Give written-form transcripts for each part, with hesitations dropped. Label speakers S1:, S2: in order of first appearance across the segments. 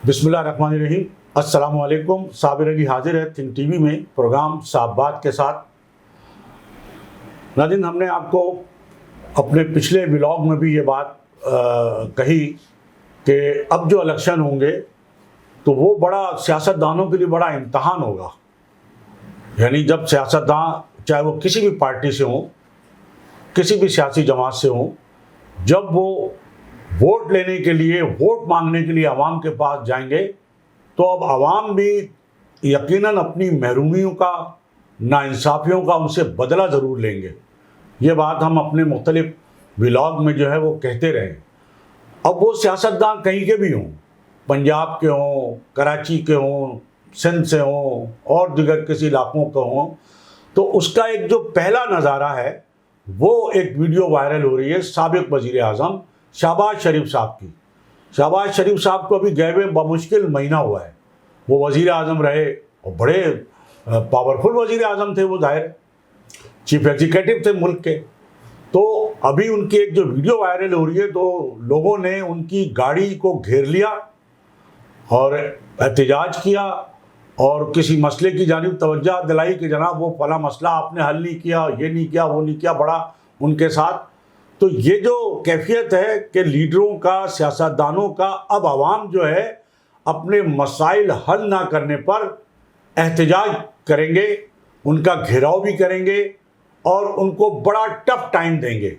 S1: بسم اللہ الرحمن الرحیم. السلام علیکم. صابر علی حاضر ہے تھنک ٹی وی میں پروگرام صاحب بات کے ساتھ. ناظرین، ہم نے آپ کو اپنے پچھلے ولاگ میں بھی یہ بات کہی کہ اب جو الیکشن ہوں گے تو وہ بڑا سیاستدانوں کے لیے بڑا امتحان ہوگا. یعنی جب سیاستدان چاہے وہ کسی بھی پارٹی سے ہوں، کسی بھی سیاسی جماعت سے ہوں، جب وہ ووٹ لینے کے لیے، ووٹ مانگنے کے لیے عوام کے پاس جائیں گے تو اب عوام بھی یقیناً اپنی محرومیوں کا، ناانصافیوں کا ان سے بدلہ ضرور لیں گے. یہ بات ہم اپنے مختلف ولاگ میں جو ہے وہ کہتے رہے. اب وہ سیاستدان کہیں کے بھی ہوں، پنجاب کے ہوں، کراچی کے ہوں، سندھ سے ہوں اور دیگر کسی علاقوں کے ہوں، تو اس کا ایک جو پہلا نظارہ ہے وہ ایک ویڈیو وائرل ہو رہی ہے سابق وزیر اعظم شہباز شریف صاحب کی. شہباز شریف صاحب کو ابھی گئے ہوئے بمشکل مہینہ ہوا ہے. وہ وزیر اعظم رہے اور بڑے پاورفل وزیر اعظم تھے. وہ ظاہر چیف ایگزیکٹو تھے ملک کے. تو ابھی ان کی ایک جو ویڈیو وائرل ہو رہی ہے تو لوگوں نے ان کی گاڑی کو گھیر لیا اور احتجاج کیا اور کسی مسئلے کی جانب توجہ دلائی کہ جناب وہ فلاں مسئلہ آپ نے حل نہیں کیا، یہ نہیں کیا، وہ نہیں کیا، بڑا ان کے ساتھ. تو یہ جو کیفیت ہے کہ لیڈروں کا، سیاستدانوں کا، اب عوام جو ہے اپنے مسائل حل نہ کرنے پر احتجاج کریں گے، ان کا گھیراؤ بھی کریں گے اور ان کو بڑا ٹف ٹائم دیں گے.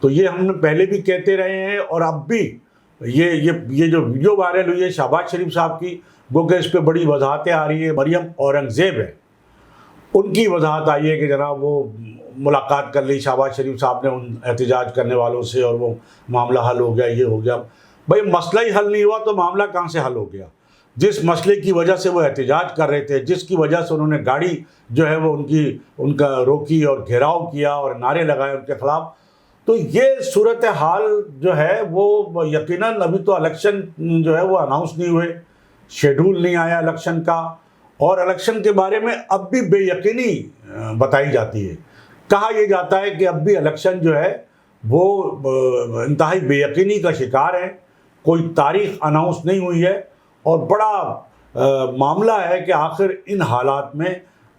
S1: تو یہ ہم نے پہلے بھی کہتے رہے ہیں اور اب بھی یہ جو ویڈیو وائرل ہوئی ہے شہباز شریف صاحب کی، وہ کہ اس پہ بڑی وضاحتیں آ رہی ہیں. مریم اورنگزیب ہے، ان کی وضاحت آئی ہے کہ جناب وہ ملاقات کر لی شہباز شریف صاحب نے ان احتجاج کرنے والوں سے اور وہ معاملہ حل ہو گیا، یہ ہو گیا. بھائی مسئلہ ہی حل نہیں ہوا تو معاملہ کہاں سے حل ہو گیا؟ جس مسئلے کی وجہ سے وہ احتجاج کر رہے تھے، جس کی وجہ سے انہوں نے گاڑی جو ہے وہ ان کا روکی اور گھیراؤ کیا اور نعرے لگائے ان کے خلاف، تو یہ صورتحال جو ہے وہ یقیناً ابھی تو الیکشن جو ہے وہ اناؤنس نہیں ہوئے، شیڈول نہیں آیا الیکشن کا، اور الیکشن کے بارے میں اب بھی بے یقینی بتائی جاتی ہے. کہا یہ جاتا ہے کہ اب بھی الیکشن جو ہے وہ انتہائی بے یقینی کا شکار ہے. کوئی تاریخ اناؤنس نہیں ہوئی ہے اور بڑا معاملہ ہے کہ آخر ان حالات میں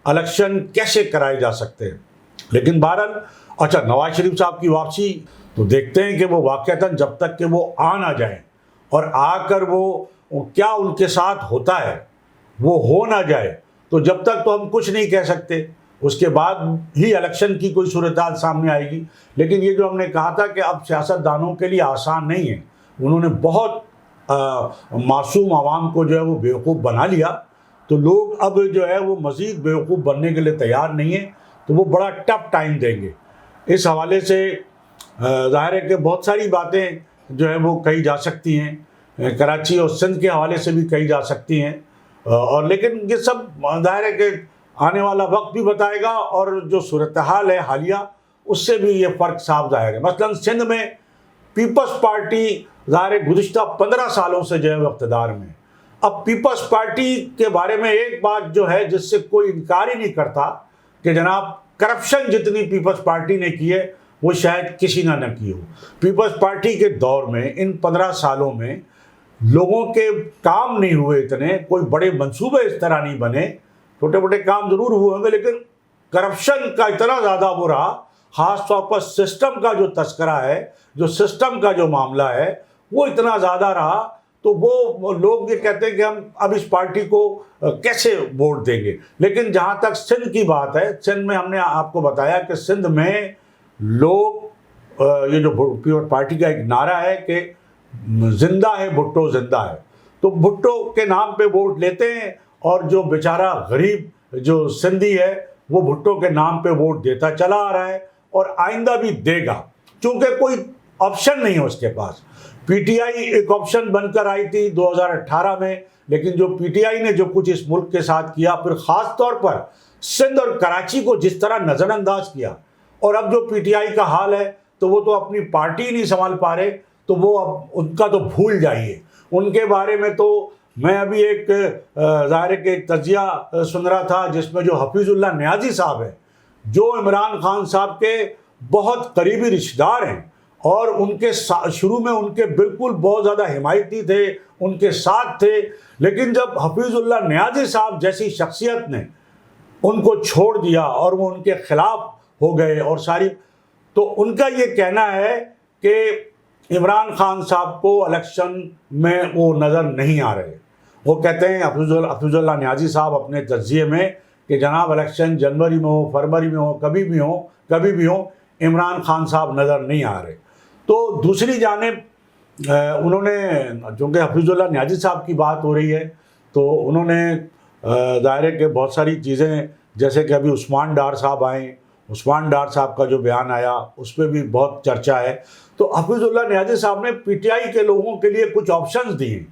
S1: الیکشن کیسے کرائے جا سکتے ہیں. لیکن بہرحال اچھا، نواز شریف صاحب کی واپسی تو دیکھتے ہیں کہ وہ واقعتاً جب تک کہ وہ آ نہ جائیں اور آ کر وہ کیا ان کے ساتھ ہوتا ہے وہ ہو نہ جائے، تو جب تک تو ہم کچھ نہیں کہہ سکتے. اس کے بعد ہی الیکشن کی کوئی صورتحال سامنے آئے گی. لیکن یہ جو ہم نے کہا تھا کہ اب سیاستدانوں کے لیے آسان نہیں ہے، انہوں نے بہت معصوم عوام کو جو ہے وہ بیوقوف بنا لیا، تو لوگ اب جو ہے وہ مزید بیوقوف بننے کے لیے تیار نہیں ہیں، تو وہ بڑا ٹف ٹائم دیں گے. اس حوالے سے ظاہر ہے کہ بہت ساری باتیں جو ہیں وہ کہی جا سکتی ہیں، کراچی اور سندھ کے حوالے سے بھی کہی جا سکتی ہیں، اور لیکن یہ سب ظاہر ہے کہ آنے والا وقت بھی بتائے گا اور جو صورتحال ہے حالیہ اس سے بھی یہ فرق صاف ظاہر ہے. مثلا سندھ میں پیپلز پارٹی ظاہر ہے گزشتہ 15 سالوں سے جو ہے وہ اقتدار میں. اب پیپلز پارٹی کے بارے میں ایک بات جو ہے جس سے کوئی انکار ہی نہیں کرتا کہ جناب کرپشن جتنی پیپلز پارٹی نے کی ہے وہ شاید کسی نے کی ہو. پیپلز پارٹی کے دور میں ان 15 سالوں میں لوگوں کے کام نہیں ہوئے اتنے، کوئی بڑے منصوبے اس طرح نہیں بنے. چھوٹے موٹے کام ضرور ہوئے ہوں گے لیکن کرپشن کا اتنا زیادہ وہ رہا، خاص طور پر سسٹم کا جو تذکرہ ہے، جو سسٹم کا جو معاملہ ہے وہ اتنا زیادہ رہا. تو وہ لوگ یہ کہتے ہیں کہ ہم اب اس پارٹی کو کیسے ووٹ دیں گے. لیکن جہاں تک سندھ کی بات ہے، سندھ میں ہم نے آپ کو بتایا کہ سندھ میں لوگ یہ جو پیپلز پارٹی کا ایک نعرہ ہے کہ زندہ ہے بھٹو، زندہ ہے، تو بھٹو کے نام پہ ووٹ لیتے ہیں اور جو بیچارہ غریب جو سندھی ہے وہ بھٹو کے نام پہ ووٹ دیتا چلا آ رہا ہے اور آئندہ بھی دے گا، چونکہ کوئی آپشن نہیں ہے اس کے پاس. پی ٹی آئی ایک آپشن بن کر آئی تھی 2018 میں، لیکن جو پی ٹی آئی نے جو کچھ اس ملک کے ساتھ کیا، پھر خاص طور پر سندھ اور کراچی کو جس طرح نظر انداز کیا، اور اب جو پی ٹی آئی کا حال ہے تو وہ تو اپنی پارٹی نہیں سنبھال پا رہے، تو وہ اب ان کا تو بھول جائیے. ان کے بارے میں تو میں ابھی ایک ظاہر ہے کہ ایک تجزیہ سن رہا تھا جس میں جو حفیظ اللہ نیازی صاحب ہیں، جو عمران خان صاحب کے بہت قریبی رشتہ دار ہیں اور ان کے شروع میں ان کے بالکل بہت زیادہ حمایتی تھے، ان کے ساتھ تھے، لیکن جب حفیظ اللہ نیازی صاحب جیسی شخصیت نے ان کو چھوڑ دیا اور وہ ان کے خلاف ہو گئے اور ساری، تو ان کا یہ کہنا ہے کہ عمران خان صاحب کو الیکشن میں وہ نظر نہیں آ رہے۔ وہ کہتے ہیں حفیظ اللہ نیازی صاحب اپنے تجزیے میں کہ جناب الیکشن جنوری میں ہو، فروری میں ہو، کبھی بھی ہو، عمران خان صاحب نظر نہیں آ رہے۔ تو دوسری جانب انہوں نے، چونکہ حفیظ اللہ نیازی صاحب کی بات ہو رہی ہے، تو انہوں نے ظاہر ہے کہ بہت ساری چیزیں، جیسے کہ ابھی عثمان ڈار صاحب آئیں، عثمان ڈار صاحب کا جو بیان آیا اس پہ بھی بہت چرچا ہے۔ تو حفیظ اللہ نیازی صاحب نے پی ٹی آئی کے لوگوں کے لیے کچھ آپشنز دیے۔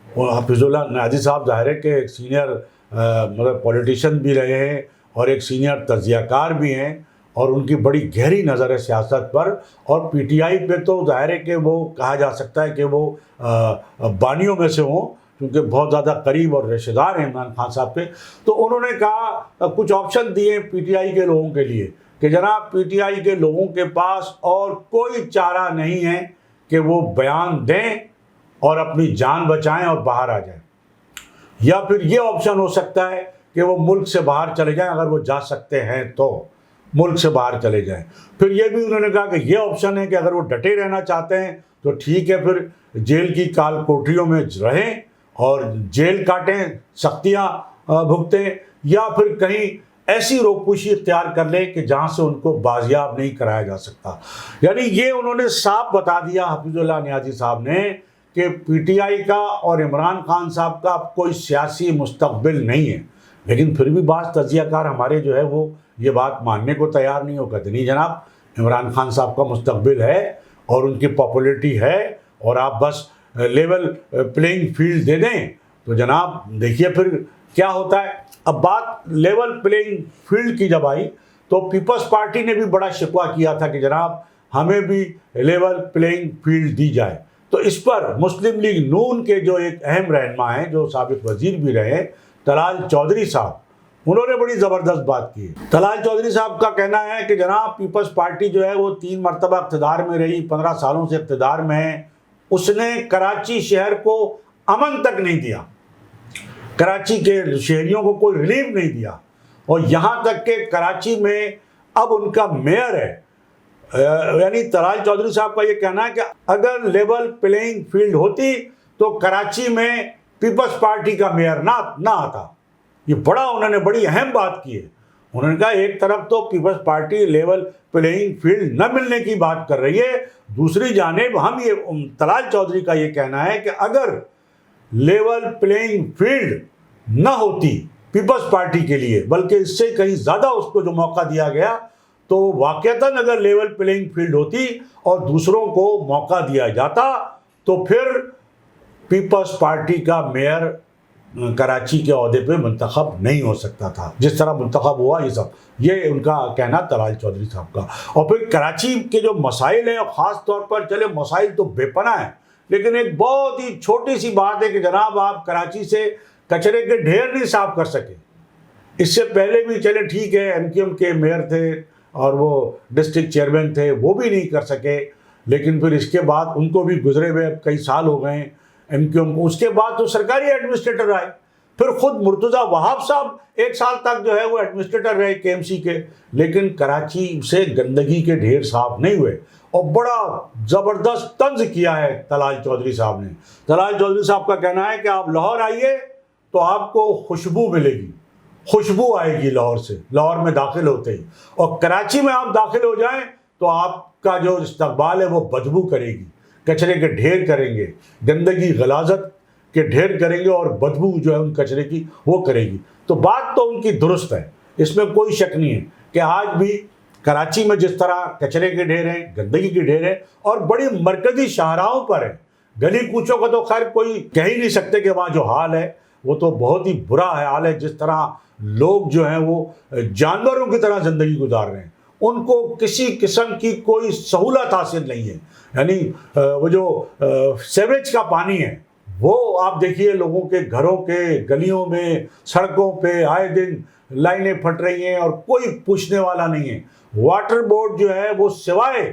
S1: اور حفیظ اللہ نیازی صاحب ظاہر ہے کہ ایک سینئر مطلب پولیٹیشین بھی رہے ہیں اور ایک سینئر تجزیہ کار بھی ہیں، اور ان کی بڑی گہری نظر ہے سیاست پر، اور پی ٹی آئی پہ تو ظاہر ہے کہ وہ کہا جا سکتا ہے کہ وہ بانیوں میں سے ہوں، کیونکہ بہت زیادہ قریب اور رشتہ دار ہیں عمران خان صاحب کے۔ تو انہوں نے کہا، کچھ آپشن دیے پی ٹی آئی کے لوگوں کے لیے کہ جناب پی ٹی آئی کے لوگوں کے پاس اور کوئی چارہ نہیں ہے کہ وہ بیان دیں اور اپنی جان بچائیں اور باہر آ جائیں، یا پھر یہ آپشن ہو سکتا ہے کہ وہ ملک سے باہر چلے جائیں، اگر وہ جا سکتے ہیں تو ملک سے باہر چلے جائیں۔ پھر یہ بھی انہوں نے کہا کہ یہ آپشن ہے کہ اگر وہ ڈٹے رہنا چاہتے ہیں تو ٹھیک ہے، پھر جیل کی کال کوٹریوں میں رہیں اور جیل کاٹیں، سختیاں بھگتیں، یا پھر کہیں ایسی روپوشی اختیار کر لیں کہ جہاں سے ان کو بازیاب نہیں کرایا جا سکتا۔ یعنی یہ انہوں نے صاف بتا دیا حفیظ اللہ نیازی صاحب نے کہ پی ٹی آئی کا اور عمران خان صاحب کا اب کوئی سیاسی مستقبل نہیں ہے۔ لیکن پھر بھی بعض تجزیہ کار ہمارے جو ہے وہ یہ بات ماننے کو تیار نہیں ہو، کہتے نہیں جناب عمران خان صاحب کا مستقبل ہے اور ان کی پاپولیٹی ہے، اور آپ بس لیول پلینگ فیلڈ دے دیں تو جناب دیکھیے پھر کیا ہوتا ہے۔ اب بات لیول پلینگ فیلڈ کی جب آئی تو پیپلز پارٹی نے بھی بڑا شکوہ کیا تھا کہ جناب ہمیں بھی لیول پلینگ فیلڈ دی جائے۔ تو اس پر مسلم لیگ نون کے جو ایک اہم رہنما ہیں، جو سابق وزیر بھی رہے، طلال چودھری صاحب، انہوں نے بڑی زبردست بات کی۔ طلال چودھری صاحب کا کہنا ہے کہ جناب پیپلز پارٹی جو ہے وہ 3 مرتبہ اقتدار میں رہی، 15 سالوں سے اقتدار میں ہے، اس نے کراچی شہر کو امن تک نہیں دیا، کراچی کے شہریوں کو کوئی ریلیف نہیں دیا، اور یہاں تک کہ کراچی میں اب ان کا میئر ہے، یعنی طلال چودھری صاحب کا یہ کہنا ہے کہ اگر لیول پلینگ فیلڈ ہوتی تو کراچی میں پیپلز پارٹی کا میئر نہ آتا۔ یہ انہوں نے بڑی اہم بات کی ہے۔ انہوں نے کہا ایک طرف تو Peoples Party level playing field نہ ملنے کی بات کر رہی ہے، دوسری جانب طلال چودھری کا یہ کہنا ہے کہ اگر لیول پلینگ فیلڈ نہ ہوتی پیپلز پارٹی کے لیے، بلکہ اس سے کہیں زیادہ اس کو جو موقع دیا گیا، تو واقعتاً اگر لیول پلینگ فیلڈ ہوتی اور دوسروں کو موقع دیا جاتا تو پھر پیپلز پارٹی کا میئر کراچی کے عہدے پہ منتخب نہیں ہو سکتا تھا، جس طرح منتخب ہوا یہ ان کا کہنا طلال چودھری صاحب کا۔ اور پھر کراچی کے جو مسائل ہیں، خاص طور پر چلے مسائل تو بے پناہ ہیں، لیکن ایک بہت ہی چھوٹی سی بات ہے کہ جناب آپ کراچی سے کچرے کے ڈھیر نہیں صاف کر سکے۔ اس سے پہلے بھی چلے ٹھیک ہے، ایم کیو ایم کے میئر تھے اور وہ ڈسٹرکٹ چیئرمین تھے، وہ بھی نہیں کر سکے، لیکن پھر اس کے بعد ان کو بھی گزرے ہوئے کئی سال ہو گئے ایم کیو ایم کو، اس کے بعد تو سرکاری ایڈمنسٹریٹر آئے، پھر خود مرتضیٰ وہاب صاحب 1 سال تک جو ہے وہ ایڈمنسٹریٹر رہے کے ایم سی کے، لیکن کراچی سے گندگی کے ڈھیر صاف نہیں ہوئے۔ اور بڑا زبردست طنز کیا ہے طلال چودھری صاحب نے۔ طلال چودھری صاحب کا کہنا ہے کہ آپ لاہور آئیے تو آپ کو خوشبو ملے گی، خوشبو آئے گی لاہور سے، لاہور میں داخل ہوتے ہی، اور کراچی میں آپ داخل ہو جائیں تو آپ کا جو استقبال ہے وہ بدبو کرے گی، کچرے کے ڈھیر کریں گے، گندگی غلاظت کے ڈھیر کریں گے، اور بدبو جو ہے ان کچرے کی وہ کرے گی۔ تو بات تو ان کی درست ہے، اس میں کوئی شک نہیں ہے کہ آج بھی کراچی میں جس طرح کچرے کے ڈھیر ہیں، گندگی کے ڈھیر ہیں، اور بڑی مرکزی شاہراہوں پر ہے، گلی کوچوں کا تو خیر کوئی کہہ ہی نہیں سکتے کہ وہاں جو حال ہے وہ تو بہت ہی برا حال ہے، جس طرح لوگ جو ہیں وہ جانوروں کی طرح زندگی گزار رہے ہیں، ان کو کسی قسم کی کوئی سہولت حاصل نہیں ہے۔ یعنی وہ جو سیوریج کا پانی ہے وہ آپ دیکھیے لوگوں کے گھروں کے گلیوں میں سڑکوں پہ آئے دن لائنیں پھٹ رہی ہیں اور کوئی پوچھنے والا نہیں ہے۔ واٹر بورڈ جو ہے وہ سوائے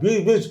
S1: 20-20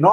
S1: 9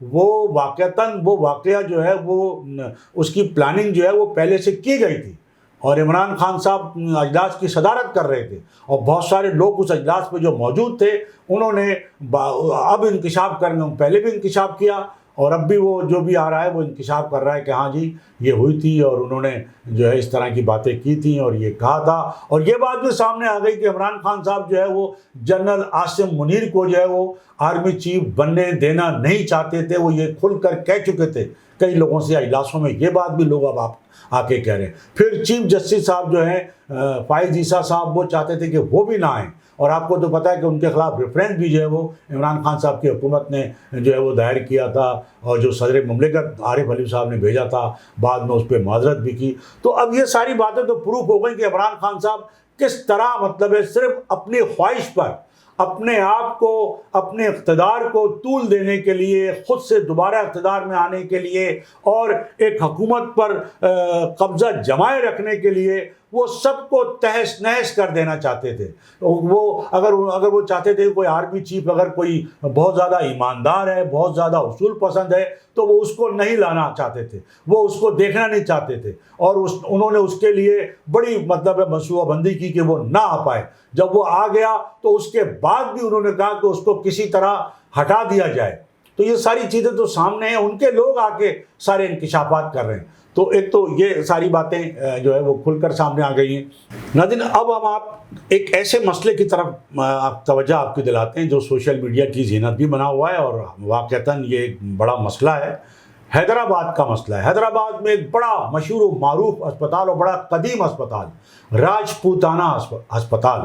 S1: وہ واقعتاً وہ واقعہ جو ہے وہ اس کی پلاننگ جو ہے وہ پہلے سے کی گئی تھی، اور عمران خان صاحب اجلاس کی صدارت کر رہے تھے، اور بہت سارے لوگ اس اجلاس میں جو موجود تھے انہوں نے اب انکشاف کرنے پہلے بھی انکشاف کیا، اور اب بھی وہ جو بھی آ رہا ہے وہ انکشاف کر رہا ہے کہ ہاں جی یہ ہوئی تھی، اور انہوں نے جو ہے اس طرح کی باتیں کی تھیں اور یہ کہا تھا، اور یہ بات بھی سامنے آ گئی کہ عمران خان صاحب جو ہے وہ جنرل عاصم منیر کو جو ہے وہ آرمی چیف بننے دینا نہیں چاہتے تھے، وہ یہ کھل کر کہہ چکے تھے کئی لوگوں سے اجلاسوں میں، یہ بات بھی لوگ اب آپ آ کے کہہ رہے ہیں۔ پھر چیف جسٹس صاحب جو ہیں فائز عیسیٰ صاحب، وہ چاہتے تھے کہ وہ بھی نہ آئیں، اور آپ کو تو پتہ ہے کہ ان کے خلاف ریفرنس بھی جو ہے وہ عمران خان صاحب کی حکومت نے جو ہے وہ دائر کیا تھا، اور جو صدر مملکت عارف علوی صاحب نے بھیجا تھا، بعد میں اس پہ معذرت بھی کی۔ تو اب یہ ساری باتیں تو پروف ہو گئی کہ عمران خان صاحب کس طرح مطلب ہے صرف اپنی خواہش پر، اپنے آپ کو، اپنے اقتدار کو طول دینے کے لیے، خود سے دوبارہ اقتدار میں آنے کے لیے، اور ایک حکومت پر قبضہ جمائے رکھنے کے لیے وہ سب کو تہس نہس کر دینا چاہتے تھے۔ وہ اگر وہ چاہتے تھے کوئی آرمی چیف اگر کوئی بہت زیادہ ایماندار ہے، بہت زیادہ اصول پسند ہے، تو وہ اس کو نہیں لانا چاہتے تھے، وہ اس کو دیکھنا نہیں چاہتے تھے، اور انہوں نے اس کے لیے بڑی مطلب منصوبہ بندی کی کہ وہ نہ آ پائے۔ جب وہ آ گیا تو اس کے بعد بھی انہوں نے کہا کہ اس کو کسی طرح ہٹا دیا جائے۔ تو یہ ساری چیزیں تو سامنے ہیں، ان کے لوگ آ کے سارے انکشافات کر رہے ہیں۔ تو ایک تو یہ ساری باتیں جو ہے وہ کھل کر سامنے آ گئی ہیں۔ ناظرین، اب ہم آپ ایک ایسے مسئلے کی طرف توجہ آپ کی دلاتے ہیں جو سوشل میڈیا کی زینت بھی بنا ہوا ہے، اور واقعتاً یہ ایک بڑا مسئلہ ہے، حیدرآباد کا مسئلہ ہے۔ حیدرآباد میں ایک بڑا مشہور و معروف اسپتال اور بڑا قدیم اسپتال، راجپوتانہ ہسپتال،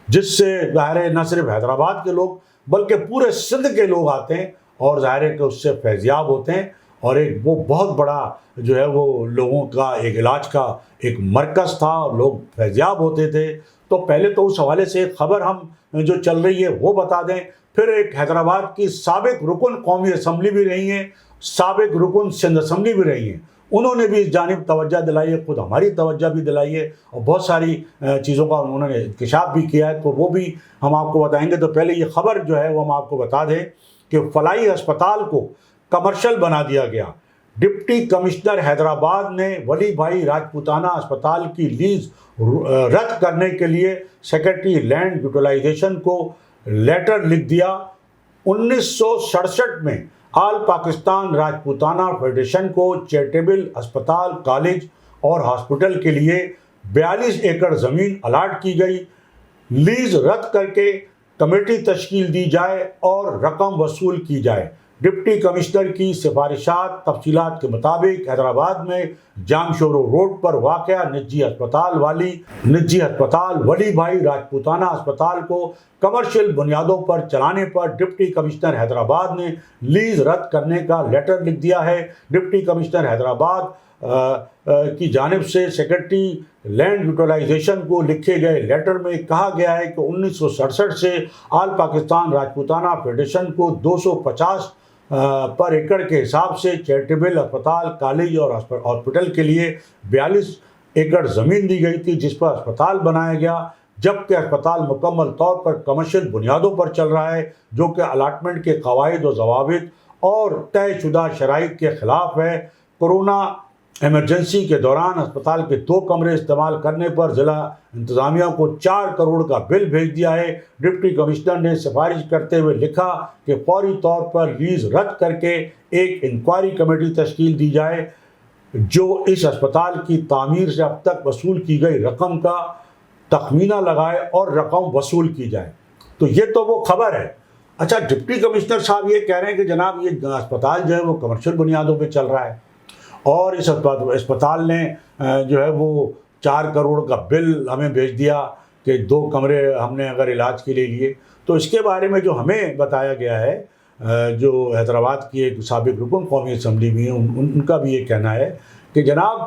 S1: جس سے ظاہر ہے نہ صرف حیدرآباد کے لوگ بلکہ پورے سندھ کے لوگ آتے ہیں، اور ظاہر ہے کہ اس سے فیضیاب ہوتے ہیں، اور ایک وہ بہت بڑا جو ہے وہ لوگوں کا ایک علاج کا ایک مرکز تھا، اور لوگ فیضیاب ہوتے تھے۔ تو پہلے تو اس حوالے سے ایک خبر ہم جو چل رہی ہے وہ بتا دیں، پھر ایک حیدرآباد کی سابق رکن قومی اسمبلی بھی رہی ہیں، سابق رکن سندھ اسمبلی بھی رہی ہیں، انہوں نے بھی اس جانب توجہ دلائی ہے، خود ہماری توجہ بھی دلائی ہے، اور بہت ساری چیزوں کا انہوں نے انکشاف بھی کیا ہے، تو وہ بھی ہم آپ کو بتائیں گے۔ تو پہلے یہ خبر جو ہے وہ ہم آپ کو بتا دیں کہ فلاحی ہسپتال کو کمرشل بنا دیا گیا۔ ڈپٹی کمشنر حیدرآباد نے ولی بھائی راجپوتانہ اسپتال کی لیز رد کرنے کے لیے سیکرٹری لینڈ یوٹیلائزیشن کو لیٹر لکھ دیا۔ 1967 میں آل پاکستان راجپوتانہ فیڈریشن کو چیریٹیبل اسپتال، کالج اور ہاسپٹل کے لیے 42 ایکڑ زمین الاٹ کی گئی۔ لیز رد کر کے کمیٹی تشکیل دی جائے اور رقم وصول کی جائے۔ ڈپٹی کمشنر کی سفارشات تفصیلات کے مطابق حیدرآباد میں جام شورو روڈ پر واقع نجی ہسپتال ولی بھائی راجپوتانہ اسپتال کو کمرشل بنیادوں پر چلانے پر ڈپٹی کمشنر حیدرآباد نے لیز رد کرنے کا لیٹر لکھ دیا ہے۔ ڈپٹی کمشنر حیدرآباد کی جانب سے سیکرٹری لینڈ یوٹیلائزیشن کو لکھے گئے لیٹر میں کہا گیا ہے کہ 1967 سے آل پاکستان راجپوتانہ فیڈریشن کو 250 پر ایکڑ کے حساب سے چیریٹیبل اسپتال، کالج اور ہاسپٹل کے لیے 42 ایکڑ زمین دی گئی تھی، جس پر اسپتال بنایا گیا، جبکہ اسپتال مکمل طور پر کمرشل بنیادوں پر چل رہا ہے، جو کہ الاٹمنٹ کے قواعد و ضوابط اور طے شدہ شرائط کے خلاف ہے۔ کورونا ایمرجنسی کے دوران اسپتال کے 2 کمرے استعمال کرنے پر ضلع انتظامیہ کو 4 کروڑ کا بل بھیج دیا ہے۔ ڈپٹی کمشنر نے سفارش کرتے ہوئے لکھا کہ فوری طور پر لیز رد کر کے ایک انکوائری کمیٹی تشکیل دی جائے جو اس اسپتال کی تعمیر سے اب تک وصول کی گئی رقم کا تخمینہ لگائے اور رقم وصول کی جائے۔ تو یہ تو وہ خبر ہے۔ اچھا، ڈپٹی کمشنر صاحب یہ کہہ رہے ہیں کہ جناب یہ اسپتال جو ہے وہ کمرشل بنیادوں پہ چل رہا ہے، اور اس اسپتال نے جو ہے وہ 4 کروڑ کا بل ہمیں بھیج دیا کہ 2 کمرے ہم نے اگر علاج کے لیے لیے۔ تو اس کے بارے میں جو ہمیں بتایا گیا ہے، جو حیدرآباد کی ایک سابق رکن قومی اسمبلی بھی ہیں، ان کا بھی یہ کہنا ہے کہ جناب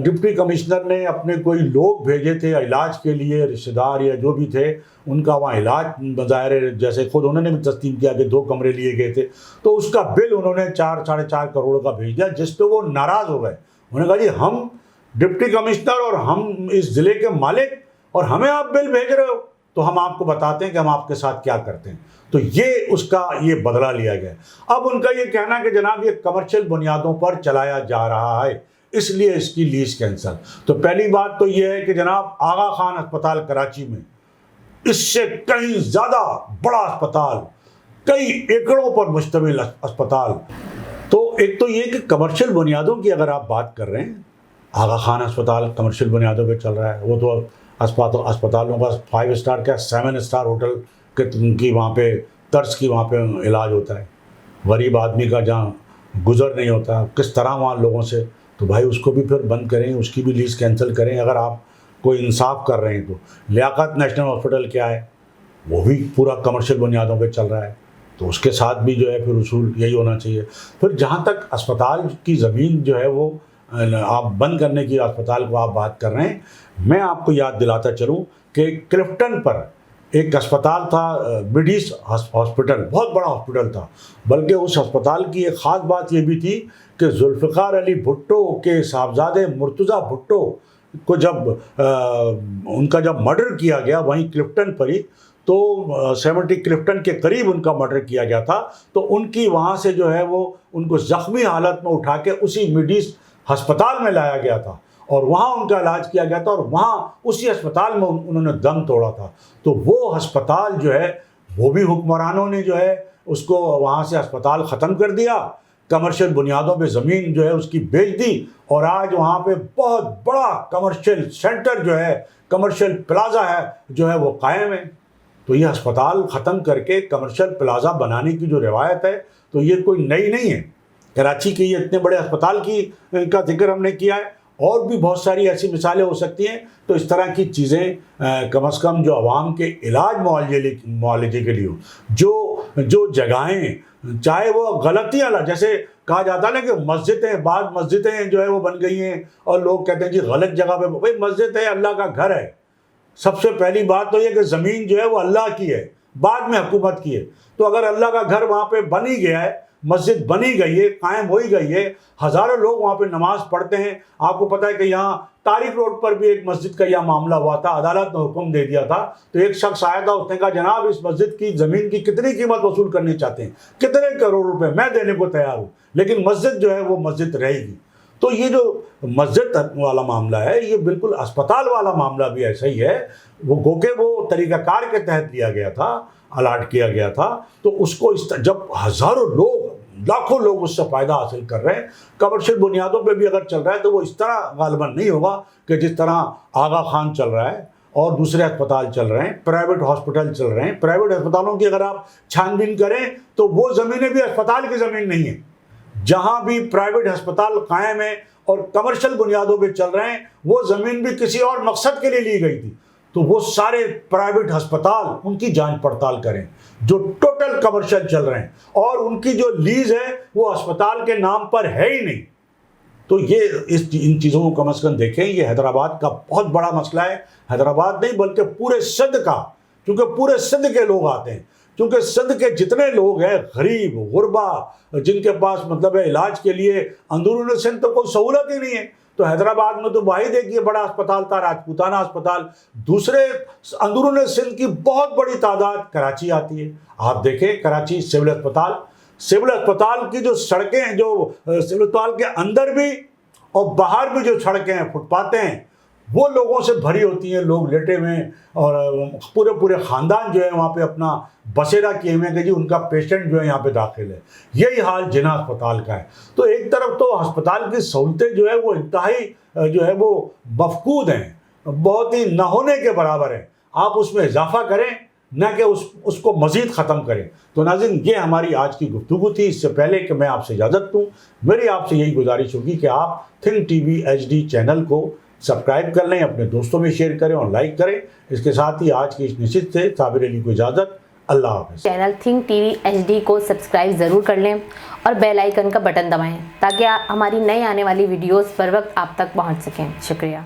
S1: ڈپٹی کمشنر نے اپنے کوئی لوگ بھیجے تھے علاج کے لیے، رشتہ دار یا جو بھی تھے، ان کا وہاں علاج بظاہر جیسے خود انہوں نے بھی تسلیم کیا کہ 2 کمرے لیے گئے تھے، تو اس کا بل انہوں نے 4.5 کروڑ کا بھیج دیا، جس پہ وہ ناراض ہو گئے۔ انہوں نے کہا جی ہم ڈپٹی کمشنر اور ہم اس ضلع کے مالک، اور ہمیں آپ بل بھیج رہے ہو؟ تو ہم آپ کو بتاتے ہیں کہ ہم آپ کے ساتھ کیا کرتے ہیں. تو یہ اس کا یہ بدلہ لیا گیا. اب ان کا یہ کہنا ہے کہ جناب یہ کمرشل بنیادوں پر چلایا جا رہا ہے اس لیے اس کی لیز کینسل. تو پہلی بات تو یہ ہے کہ جناب آغا خان اسپتال کراچی میں اس سے کہیں زیادہ بڑا اسپتال, کئی ایکڑوں پر مشتمل اسپتال. تو ایک تو یہ کہ کمرشل بنیادوں کی اگر آپ بات کر رہے ہیں, آغا خان اسپتال کمرشل بنیادوں پہ چل رہا ہے. وہ تو اسپتالوں کا 5 اسٹار کیا 7 اسٹار ہوٹل کی وہاں پہ طرز کی وہاں پہ علاج ہوتا ہے. غریب آدمی کا جہاں گزر نہیں ہوتا کس طرح وہاں لوگوں سے, تو بھائی اس کو بھی پھر بند کریں, اس کی بھی لیز کینسل کریں اگر آپ کوئی انصاف کر رہے ہیں تو. لیاقت نیشنل ہاسپٹل کیا ہے, وہ بھی پورا کمرشل بنیادوں پہ چل رہا ہے, تو اس کے ساتھ بھی جو ہے پھر اصول یہی ہونا چاہیے. پھر جہاں تک اسپتال کی زمین جو ہے وہ آپ بند کرنے کی اسپتال کو آپ بات کر رہے ہیں, میں آپ کو یاد دلاتا چلوں کہ کلفٹن پر ایک اسپتال تھا مڈیس ہاسپٹل, بہت بڑا ہاسپٹل تھا. بلکہ اس اسپتال کی ایک خاص بات یہ بھی تھی کہ ذوالفقار علی بھٹو کے صاحبزادے مرتضیٰ بھٹو کو جب ان کا جب مرڈر کیا گیا وہیں کلفٹن پر ہی, تو 70 کلفٹن کے قریب ان کا مرڈر کیا گیا تھا, تو ان کی وہاں سے جو ہے وہ ان کو زخمی حالت میں اٹھا کے اسی مڈیس ہسپتال میں لایا گیا تھا اور وہاں ان کا علاج کیا گیا تھا, اور وہاں اسی اسپتال میں انہوں نے دم توڑا تھا. تو وہ ہسپتال جو ہے وہ بھی حکمرانوں نے جو ہے اس کو وہاں سے اسپتال ختم کر دیا, کمرشل بنیادوں پہ زمین جو ہے اس کی بیچ دی, اور آج وہاں پہ بہت بڑا کمرشل سینٹر جو ہے, کمرشل پلازا ہے جو ہے وہ قائم ہے. تو یہ ہسپتال ختم کر کے کمرشل پلازا بنانے کی جو روایت ہے تو یہ کوئی نئی نہیں ہے. کراچی کے یہ اتنے بڑے ہسپتال کا ذکر ہم نے کیا ہے, اور بھی بہت ساری ایسی مثالیں ہو سکتی ہیں. تو اس طرح کی چیزیں کم از کم جو عوام کے علاج معالجے کے لیے ہو, جو جگہیں چاہے وہ غلطیاں جیسے کہا جاتا ہے نا کہ مسجدیں, بعض مسجدیں جو ہے وہ بن گئی ہیں اور لوگ کہتے ہیں جی غلط جگہ پہ. بھائی مسجد ہے, اللہ کا گھر ہے. سب سے پہلی بات تو یہ کہ زمین جو ہے وہ اللہ کی ہے, بعد میں حکومت کی ہے. تو اگر اللہ کا گھر وہاں پہ بن ہی گیا ہے, مسجد بنی گئی ہے, قائم ہو ہی گئی ہے, ہزاروں لوگ وہاں پہ نماز پڑھتے ہیں. آپ کو پتہ ہے کہ یہاں طارق روڈ پر بھی ایک مسجد کا یہ معاملہ ہوا تھا, عدالت نے حکم دے دیا تھا. تو ایک شخص آیا تھا, اس نے کہا جناب اس مسجد کی زمین کی کتنی قیمت وصول کرنی چاہتے ہیں, کتنے کروڑ روپے, میں دینے کو تیار ہوں, لیکن مسجد جو ہے وہ مسجد رہے گی. تو یہ جو مسجد والا معاملہ ہے یہ بالکل اسپتال والا معاملہ بھی ایسا ہی ہے. وہ گو کہ وہ طریقہ کار کے تحت لیا گیا تھا, الاٹ کیا گیا تھا, تو اس کو جب ہزاروں لوگ, لاکھوں لوگ اس سے فائدہ حاصل کر رہے ہیں, کمرشل بنیادوں پہ بھی اگر چل رہا ہے تو وہ اس طرح غالباً نہیں ہوگا کہ جس طرح آغا خان چل رہا ہے اور دوسرے اسپتال چل رہے ہیں, پرائیویٹ ہاسپٹل چل رہے ہیں. پرائیویٹ اسپتالوں کی اگر آپ چھان بین کریں تو وہ زمینیں بھی اسپتال کی زمین نہیں ہیں. جہاں بھی پرائیویٹ ہسپتال قائم ہے اور کمرشل بنیادوں پہ چل رہے ہیں, وہ زمین بھی کسی اور مقصد کے لیے لی گئی تھی. تو وہ سارے پرائیویٹ ہسپتال ان کی جانچ پڑتال کریں جو ٹوٹل کمرشل چل رہے ہیں, اور ان کی جو لیز ہے وہ اسپتال کے نام پر ہے ہی نہیں. تو یہ ان چیزوں کو کم از کم دیکھیں. یہ حیدرآباد کا بہت بڑا مسئلہ ہے, حیدرآباد نہیں بلکہ پورے سندھ کا, کیونکہ پورے سندھ کے لوگ آتے ہیں, کیونکہ سندھ کے جتنے لوگ ہیں غریب غربا جن کے پاس مطلب ہے علاج کے لیے اندرون سندھ تو کوئی سہولت ہی نہیں ہے. تو حیدرآباد میں تو واحد ایک یہ بڑا اسپتال تھا راجپوتانہ اسپتال. دوسرے اندرون سندھ کی بہت بڑی تعداد کراچی آتی ہے. آپ دیکھیں کراچی سول اسپتال کی جو سڑکیں ہیں, جو سول اسپتال کے اندر بھی اور باہر بھی جو سڑکیں ہیں, فٹ پاتھیں ہیں, وہ لوگوں سے بھری ہوتی ہیں. لوگ لیٹے ہوئے ہیں اور پورے خاندان جو ہے وہاں پہ اپنا بسیرا کیے ہوئے ہیں کہ جی ان کا پیشنٹ جو ہے یہاں پہ داخل ہے. یہی حال جناح اسپتال کا ہے. تو ایک طرف تو ہسپتال کی سہولتیں جو ہے وہ انتہائی جو ہے وہ مفقود ہیں, بہت ہی نہ ہونے کے برابر ہیں. آپ اس میں اضافہ کریں نہ کہ اس کو مزید ختم کریں. تو ناظرین یہ ہماری آج کی گفتگو تھی. اس سے پہلے کہ میں آپ سے اجازت دوں, میری آپ سے یہی گزارش ہوگی کہ آپ think T V HD channel کو سبسکرائب کر لیں, اپنے دوستوں میں شیئر کریں اور لائک کریں. اس کے ساتھ ہی آج کی اس نشست سے صابر علی کو اجازت. اللہ حافظ.
S2: Channel think T V HD کو سبسکرائب ضرور کر لیں اور بیل آئیکن کا بٹن دبائیں تاکہ ہماری نئی آنے والی ویڈیوز پر وقت آپ تک پہنچ سکیں. شکریہ.